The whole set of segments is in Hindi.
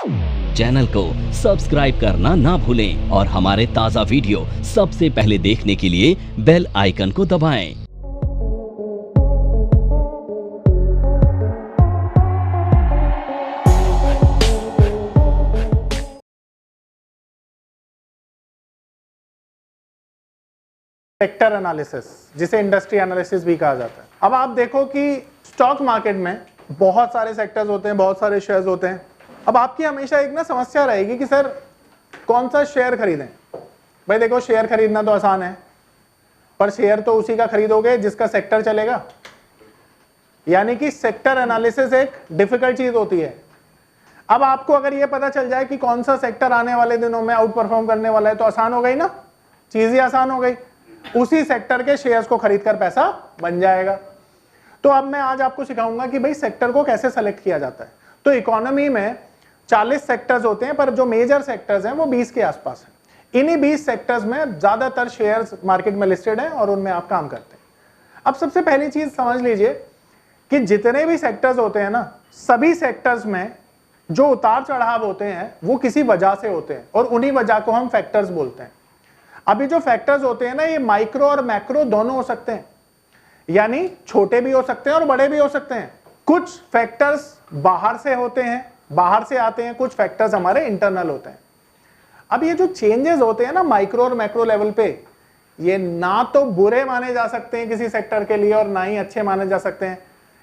चैनल को सब्सक्राइब करना ना भूलें और हमारे ताज़ा वीडियो सबसे पहले देखने के लिए बेल आइकन को दबाएं। सेक्टर एनालिसिस, जिसे इंडस्ट्री एनालिसिस भी कहा जाता है। अब आप देखो कि स्टॉक मार्केट में बहुत सारे सेक्टर्स होते हैं, बहुत सारे शेयर्स होते हैं। अब आपकी हमेशा एक ना समस्या रहेगी कि सर कौन सा शेयर खरीदें। भाई देखो, शेयर खरीदना तो आसान है, पर शेयर तो उसी का खरीदोगे जिसका सेक्टर चलेगा। यानी कि सेक्टर एनालिसिस एक डिफिकल्ट चीज होती है। अब आपको अगर ये पता चल जाए कि कौन सा सेक्टर आने वाले दिनों में आउट परफॉर्म करने वाला है तो आसान हो गई ना, चीज ही आसान हो गई। उसी सेक्टर के शेयर्स को खरीदकर पैसा बन जाएगा। तो अब मैं आज आपको सिखाऊंगा कि भाई सेक्टर को कैसे सेलेक्ट किया जाता है। तो इकोनॉमी में 40 सेक्टर्स होते हैं, पर जो मेजर सेक्टर्स हैं वो 20 के आसपास हैं। इन्हीं 20 सेक्टर्स में ज्यादातर शेयर्स मार्केट में लिस्टेड हैं और उनमें आप काम करते हैं। अब सबसे पहली चीज समझ लीजिए कि जितने भी सेक्टर्स होते हैं ना, सभी सेक्टर्स में जो उतार चढ़ाव होते हैं वो किसी वजह से होते हैं और उन्हीं वजह को हम फैक्टर्स बोलते हैं। अभी जो फैक्टर्स होते हैं ना, ये माइक्रो और मैक्रो दोनों हो सकते हैं, यानी छोटे भी हो सकते हैं और बड़े भी हो सकते हैं। कुछ फैक्टर्स बाहर से होते हैं, बाहर से आते हैं, कुछ फैक्टर्स हमारे इंटरनल होते हैं। अब ये जो चेंजेस होते हैं ना माइक्रो और मैक्रो लेवल पे, ये ना तो बुरे माने जा सकते हैं किसी सेक्टर के लिए और ना ही अच्छे माने जा सकते हैं।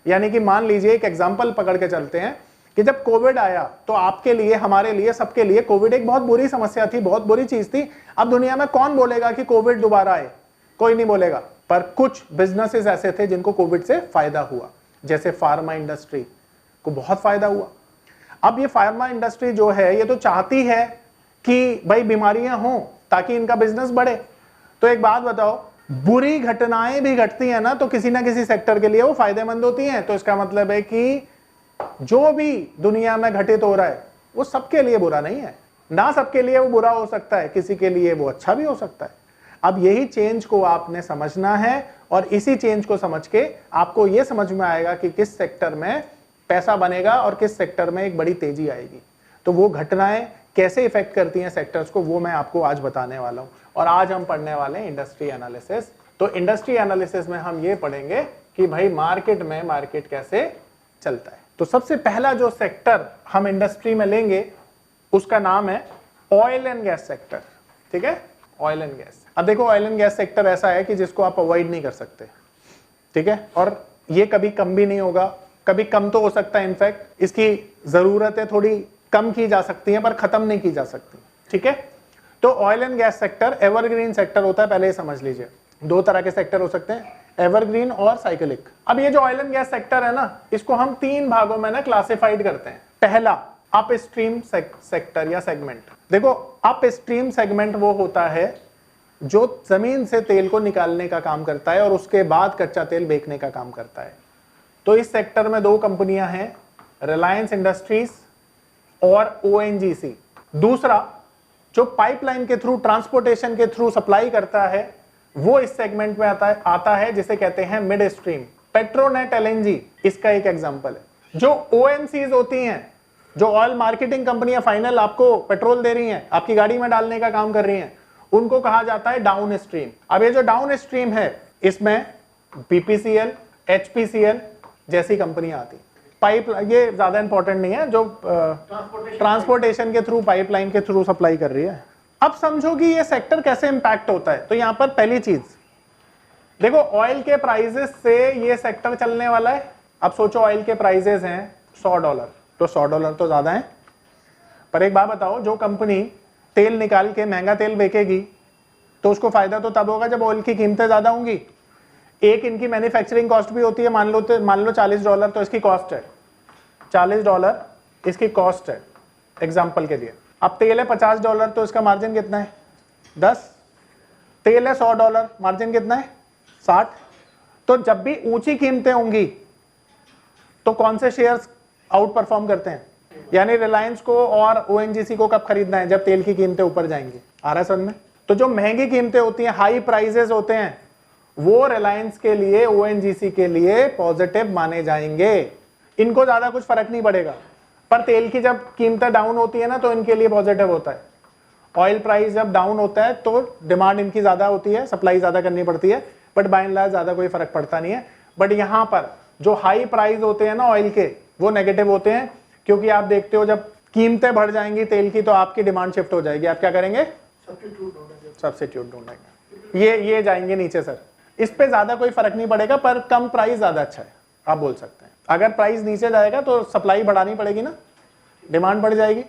यानी कि मान लीजिए एक एग्जांपल पकड़ के चलते हैं कि जब कोविड आया तो आपके लिए, हमारे लिए, सबके लिए कोविड एक बहुत बुरी समस्या थी, बहुत बुरी चीज थी। अब दुनिया में कौन बोलेगा कि कोविड दोबारा आए? कोई नहीं बोलेगा। पर कुछ बिजनेसेस ऐसे थे जिनको कोविड से फायदा हुआ, जैसे फार्मा इंडस्ट्री को बहुत फायदा हुआ। अब ये फार्मा इंडस्ट्री जो है ये तो चाहती है कि भाई बीमारियां हों ताकि इनका बिजनेस बढ़े। तो एक बात बताओ, बुरी घटनाएं भी घटती है ना तो किसी ना किसी सेक्टर के लिए वो फायदेमंद होती हैं। तो इसका मतलब है कि जो भी दुनिया में घटित हो रहा है वो सबके लिए बुरा नहीं है, ना सबके लिए वो बुरा हो सकता है, किसी के लिए वो अच्छा भी हो सकता है। अब यही चेंज को आपने समझना है और इसी चेंज को समझ के आपको ये समझ में आएगा कि किस सेक्टर में पैसा बनेगा और किस सेक्टर में एक बड़ी तेजी आएगी। तो वो घटनाएं कैसे इफेक्ट करती हैं सेक्टर्स को, वो मैं आपको आज बताने वाला हूं। और आज हम पढ़ने वाले हैं इंडस्ट्री एनालिसिस। तो इंडस्ट्री एनालिसिस में हम ये पढ़ेंगे कि भाई मार्केट में मार्केट कैसे चलता है। तो सबसे पहला जो सेक्टर हम इंडस्ट्री में लेंगे उसका नाम है ऑयल एंड गैस सेक्टर। ठीक है, ऑयल एंड गैस। अब देखो, ऑयल एंड गैस सेक्टर ऐसा है कि जिसको आप अवॉइड नहीं कर सकते। ठीक है, और ये कभी कम भी नहीं होगा, कभी कम तो हो सकता है, इनफैक्ट इसकी जरूरतें थोड़ी कम की जा सकती हैं पर खत्म नहीं की जा सकती। ठीक है, तो oil and gas sector evergreen sector होता है, पहले ही समझ लीजिए। दो तरह के सेक्टर हो सकते हैं, एवरग्रीन और साइक्लिक। अब ये जो ऑयल एंड गैस सेक्टर है ना, इसको हम 3 भागों में ना क्लासिफाइड करते हैं। पहला, अप स्ट्रीम सेक्टर या सेगमेंट। देखो, अप स्ट्रीम सेगमेंट वो होता है जो जमीन से तेल को निकालने का काम करता है और उसके बाद कच्चा तेल बेचने का काम करता है। तो इस सेक्टर में 2 कंपनियां हैं, रिलायंस इंडस्ट्रीज और ओएनजीसी। दूसरा, जो पाइपलाइन के थ्रू, ट्रांसपोर्टेशन के थ्रू सप्लाई करता है, वो इस सेगमेंट में आता है जिसे कहते हैं मिड स्ट्रीम। पेट्रोनेट एलएनजी इसका एक एग्जांपल है। जो ओएमसीज होती हैं, जो ऑयल मार्केटिंग कंपनियां फाइनल आपको पेट्रोल दे रही हैं, आपकी गाड़ी में डालने का काम कर रही हैं, उनको कहा जाता है डाउन स्ट्रीम। अब ये जो डाउन स्ट्रीम है, इसमें बीपीसीएल, एचपीसीएल जैसी कंपनियां आती। पाइप, ये ज्यादा इंपॉर्टेंट नहीं है, जो ट्रांसपोर्टेशन के थ्रू, पाइपलाइन के थ्रू सप्लाई कर रही है। अब समझो कि ये सेक्टर कैसे इंपैक्ट होता है। तो यहां पर पहली चीज देखो, ऑयल के प्राइसेस से ये सेक्टर चलने वाला है। अब सोचो, ऑयल के प्राइसेस हैं $100, तो $100 तो ज्यादा है, पर एक बात बताओ, जो कंपनी तेल निकाल के महंगा तेल बेचेगी तो उसको फायदा तो तब होगा जब ऑयल की कीमतें ज्यादा होंगी। एक इनकी मैन्युफैक्चरिंग कॉस्ट भी होती है, मान लो $40 तो इसकी कॉस्ट है, $40 इसकी कॉस्ट है एग्जांपल के लिए। अब तेल है $50 तो इसका मार्जिन कितना है? 10। तेल है $100, मार्जिन कितना है? 60। तो जब भी ऊंची कीमतें होंगी तो कौन से शेयर्स आउट परफॉर्म करते हैं? यानी रिलायंस को और ओएनजीसी को कब खरीदना है? जब तेल की कीमतें ऊपर जाएंगी। आ रहा है समझ में? तो जो महंगी कीमतें होती हैं, हाई प्राइसेस होते हैं, वो रिलायंस के लिए, ओएनजीसी के लिए पॉजिटिव माने जाएंगे। इनको ज्यादा कुछ फर्क नहीं पड़ेगा। पर तेल की जब कीमतें डाउन होती है ना तो इनके लिए पॉजिटिव होता है। ऑयल प्राइस जब डाउन होता है तो डिमांड इनकी ज्यादा होती है, सप्लाई ज्यादा करनी पड़ती है, बट बाय एंड लार्ज ज्यादा कोई फर्क पड़ता नहीं है। बट यहाँ पर जो हाई प्राइस होते हैं ना ऑयल के, वो नेगेटिव होते हैं, क्योंकि आप देखते हो जब कीमतें बढ़ जाएंगी तेल की तो आपकी डिमांड शिफ्ट हो जाएगी। आप क्या करेंगे? सब्स्टिट्यूट ढूंढेंगे, ये जाएंगे नीचे सर। इस पे ज्यादा कोई फर्क नहीं पड़ेगा, पर कम प्राइस ज्यादा अच्छा है, आप बोल सकते हैं। अगर प्राइस नीचे जाएगा तो सप्लाई बढ़ानी पड़ेगी ना, डिमांड बढ़ जाएगी,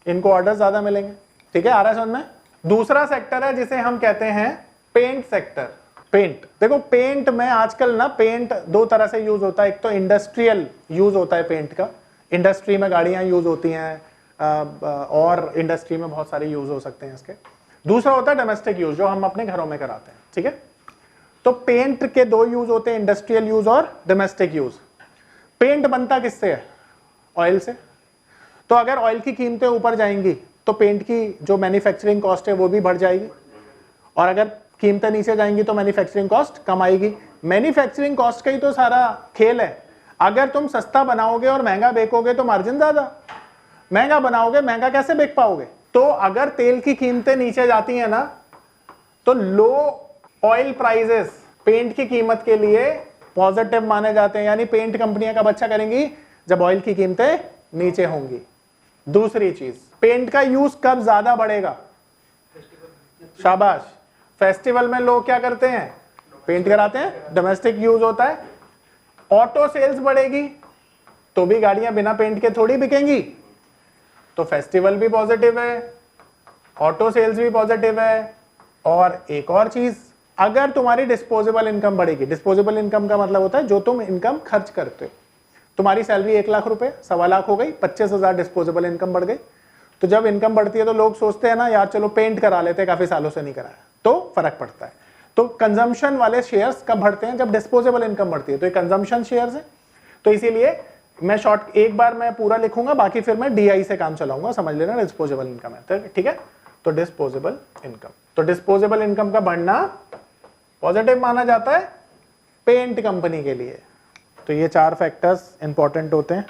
इनको ऑर्डर ज्यादा मिलेंगे। ठीक है, आ रहा है समझ में? दूसरा सेक्टर है जिसे हम कहते हैं पेंट सेक्टर। पेंट, देखो पेंट में आजकल ना पेंट दो तरह से यूज होता है। एक तो इंडस्ट्रियल यूज होता है पेंट का, इंडस्ट्री में गाड़ियां यूज होती हैं, और इंडस्ट्री में बहुत सारे यूज हो सकते हैं इसके। दूसरा होता है डोमेस्टिक यूज, जो हम अपने घरों में कराते हैं। ठीक है, तो पेंट के दो यूज होते हैं, इंडस्ट्रियल यूज और डोमेस्टिक यूज। पेंट बनता किससे है? ऑयल से। तो अगर ऑयल की कीमतें ऊपर जाएंगी तो पेंट की जो मैन्युफैक्चरिंग कॉस्ट है वो भी बढ़ जाएगी, और अगर कीमतें नीचे जाएंगी तो मैन्युफैक्चरिंग कॉस्ट कम आएगी। मैन्युफैक्चरिंग कॉस्ट का ही तो सारा खेल है। अगर तुम सस्ता बनाओगे और महंगा बेचोगे तो मार्जिन ज्यादा, महंगा बनाओगे महंगा कैसे बेच पाओगे? तो अगर तेल की कीमतें नीचे जाती है ना तो लो ऑयल प्राइसेस पेंट की कीमत के लिए पॉजिटिव माने जाते हैं, यानी पेंट कंपनियां कब अच्छा करेंगी? जब ऑयल की कीमतें नीचे होंगी। दूसरी चीज, पेंट का यूज कब ज्यादा बढ़ेगा? शाबाश, फेस्टिवल में लोग क्या करते हैं? पेंट कराते हैं, डोमेस्टिक यूज होता है। ऑटो सेल्स बढ़ेगी तो भी गाड़ियां बिना पेंट के थोड़ी बिकेंगी, तो फेस्टिवल भी पॉजिटिव है, ऑटो सेल्स भी पॉजिटिव है। और एक और चीज, अगर तुम्हारी डिस्पोजेबल इनकम बढ़ेगी, डिस्पोजेबल इनकम का मतलब होता है जो तुम इनकम खर्च करते हो। तुम्हारी सैलरी 1 लाख रुपए, 1.25 लाख हो गई, 25,000 डिस्पोजेबल इनकम बढ़ गई। तो जब इनकम बढ़ती है तो लोग सोचते हैं ना यार चलो पेंट करा लेते हैं, काफी सालों से नहीं कराया, तो फर्क पड़ता है। तो कंजम्पशन वाले शेयर्स कब बढ़ते हैं? जब डिस्पोजेबल इनकम बढ़ती है। तो ये कंजम्पशन शेयर्स है। तो इसीलिए मैं शॉर्ट एक बार मैं पूरा लिखूंगा, बाकी फिर मैं डीआई से काम चलाऊंगा, समझ लेना डिस्पोजेबल इनकम है। ठीक है, तो डिस्पोजेबल इनकम, तो डिस्पोजेबल इनकम का बढ़ना पॉजिटिव माना जाता है पेंट कंपनी के लिए। तो ये 4 फैक्टर्स इंपॉर्टेंट होते हैं।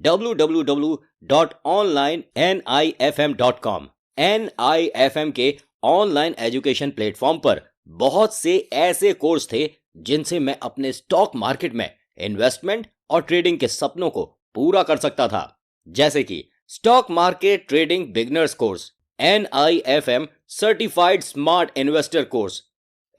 www.onlinenifm.com NIFM के ऑनलाइन एजुकेशन प्लेटफॉर्म पर बहुत से ऐसे कोर्स थे जिनसे मैं अपने स्टॉक मार्केट में इन्वेस्टमेंट और ट्रेडिंग के सपनों को पूरा कर सकता था, जैसे कि stock market trading beginners course, NIFM certified smart investor course,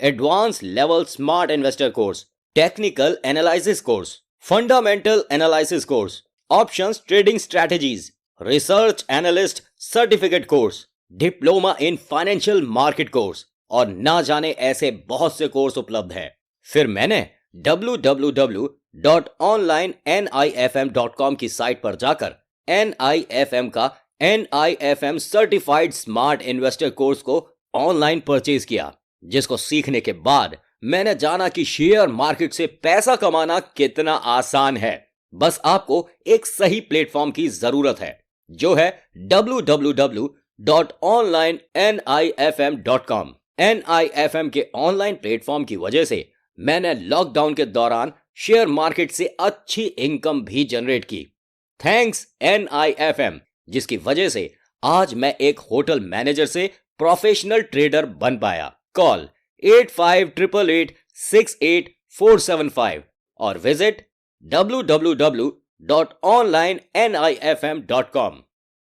advance level smart investor course, technical analysis course, fundamental analysis course, options trading strategies, research analyst certificate course, diploma in financial market course, और ना जाने ऐसे बहुत से कोर्स उपलब्ध है। फिर मैंने www.onlinenifm.com की साइट पर जाकर NIFM का NIFM certified smart investor course को ऑनलाइन परचेज किया, जिसको सीखने के बाद मैंने जाना कि शेयर मार्केट से पैसा कमाना कितना आसान है। बस आपको एक सही प्लेटफॉर्म की जरूरत है, जो है www.onlinenifm.com। NIFM के ऑनलाइन प्लेटफॉर्म की वजह से मैंने लॉकडाउन के दौरान शेयर मार्केट से अच्छी इनकम भी जनरेट की। थैंक्स NIFM, जिसकी वजह से आज मैं एक होटल मैनेजर से प्रोफेशनल ट्रेडर बन पाया। कॉल 8588868475 और विजिट www.onlinenifm.com।